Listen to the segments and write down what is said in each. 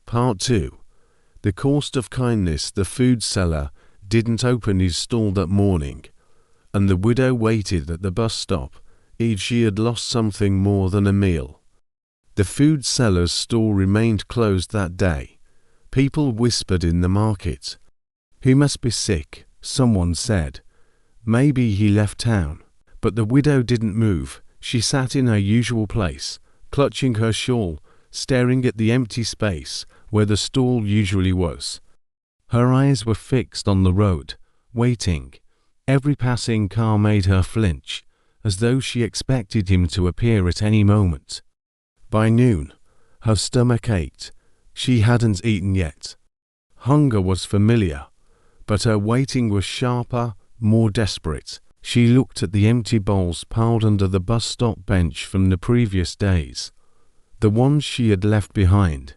Part 2. The cost of kindness. The food seller didn't open his stall that morning, and the widow waited at the bus stop if she had lost something more than a meal. The food seller's stall remained closed that day. People whispered in the market. "He must be sick," someone said. "Maybe he left town." But the widow didn't move. She sat in her usual place, clutching her shawl, staring at the empty space where the stall usually was. Her eyes were fixed on the road, waiting. Every passing car made her flinch, as though she expected him to appear at any moment. By noon, her stomach ached. She hadn't eaten yet. Hunger was familiar, but her waiting was sharper, more desperate. She looked at the empty bowls piled under the bus stop bench from the previous days, the ones she had left behind.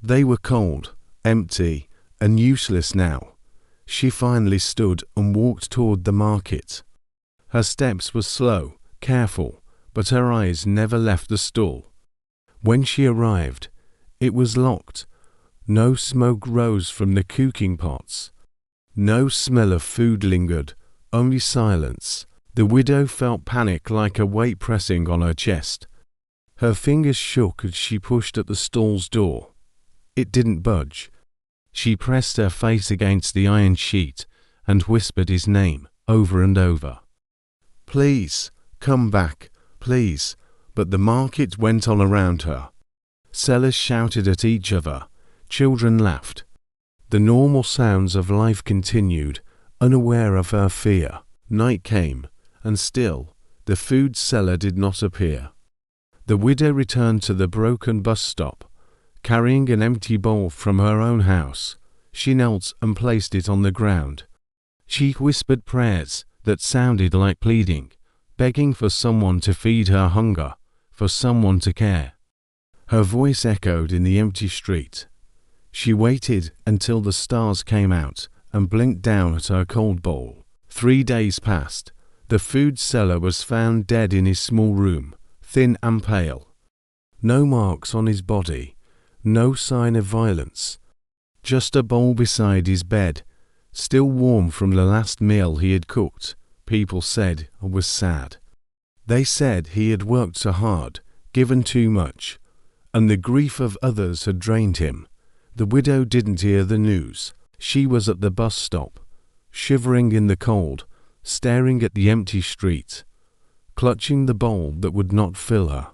They were cold, empty, and useless now. She finally stood and walked toward the market. Her steps were slow, careful, but her eyes never left the stall. When she arrived, it was locked. No smoke rose from the cooking pots. No smell of food lingered, only silence. The widow felt panic like a weight pressing on her chest. Her fingers shook as she pushed at the stall's door. It didn't budge. She pressed her face against the iron sheet and whispered his name over and over. "Please, come back, please." But the market went on around her. Sellers shouted at each other. Children laughed. The normal sounds of life continued, unaware of her fear. Night came, and still, the food seller did not appear. The widow returned to the broken bus stop. Carrying an empty bowl from her own house, she knelt and placed it on the ground. She whispered prayers that sounded like pleading, begging for someone to feed her hunger, for someone to care. Her voice echoed in the empty street. She waited until the stars came out and blinked down at her cold bowl. 3 days passed. The food seller was found dead in his small room, thin and pale. No marks on his body, no sign of violence. Just a bowl beside his bed, still warm from the last meal he had cooked. People said it was sad. They said he had worked so hard, given too much, and the grief of others had drained him. The widow didn't hear the news. She was at the bus stop, shivering in the cold, staring at the empty street, clutching the bowl that would not fill her.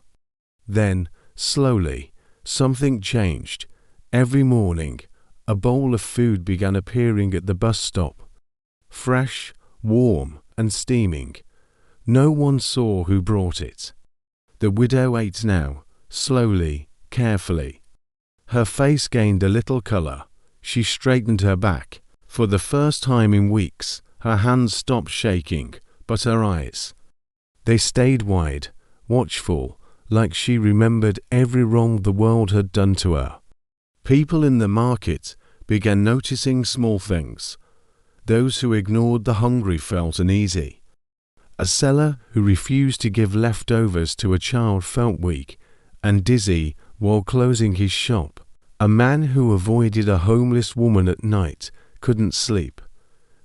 Then, slowly, something changed. Every morning, a bowl of food began appearing at the bus stop. Fresh, warm, and steaming. No one saw who brought it. The widow ate now, slowly, carefully. Her face gained a little color. She straightened her back. For the first time in weeks, her hands stopped shaking, but her eyes, they stayed wide, watchful, like she remembered every wrong the world had done to her. People in the market began noticing small things. Those who ignored the hungry felt uneasy. A seller who refused to give leftovers to a child felt weak and dizzy while closing his shop. A man who avoided a homeless woman at night couldn't sleep,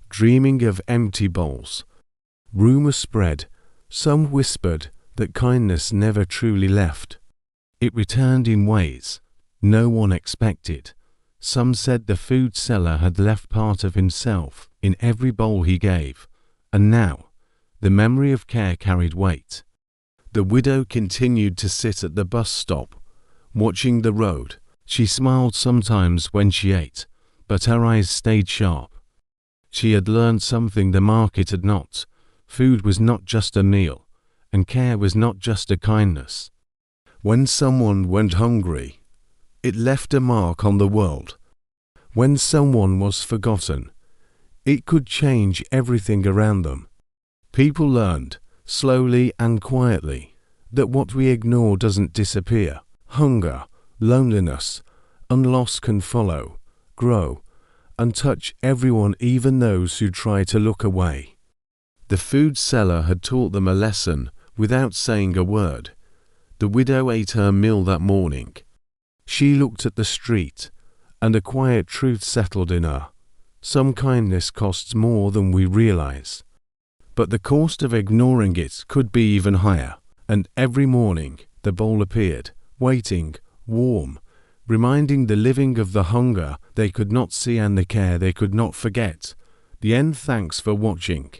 dreaming of empty bowls. Rumors spread. Some whispered that kindness never truly left. It returned in ways no one expected. Some said the food seller had left part of himself in every bowl he gave, and now the memory of care carried weight. The widow continued to sit at the bus stop, watching the road. She smiled sometimes when she ate, but her eyes stayed sharp. She had learned something the market had not. Food was not just a meal, and care was not just a kindness. When someone went hungry, it left a mark on the world. When someone was forgotten, it could change everything around them. People learned, slowly and quietly, that what we ignore doesn't disappear. Hunger, loneliness, and loss can follow, grow, and touch everyone, even those who try to look away. The food seller had taught them a lesson without saying a word. The widow ate her meal that morning. She looked at the street, and a quiet truth settled in her. Some kindness costs more than we realize. But the cost of ignoring it could be even higher. And every morning the bowl appeared, waiting, warm, reminding the living of the hunger they could not see and the care they could not forget. The end. Thanks for watching.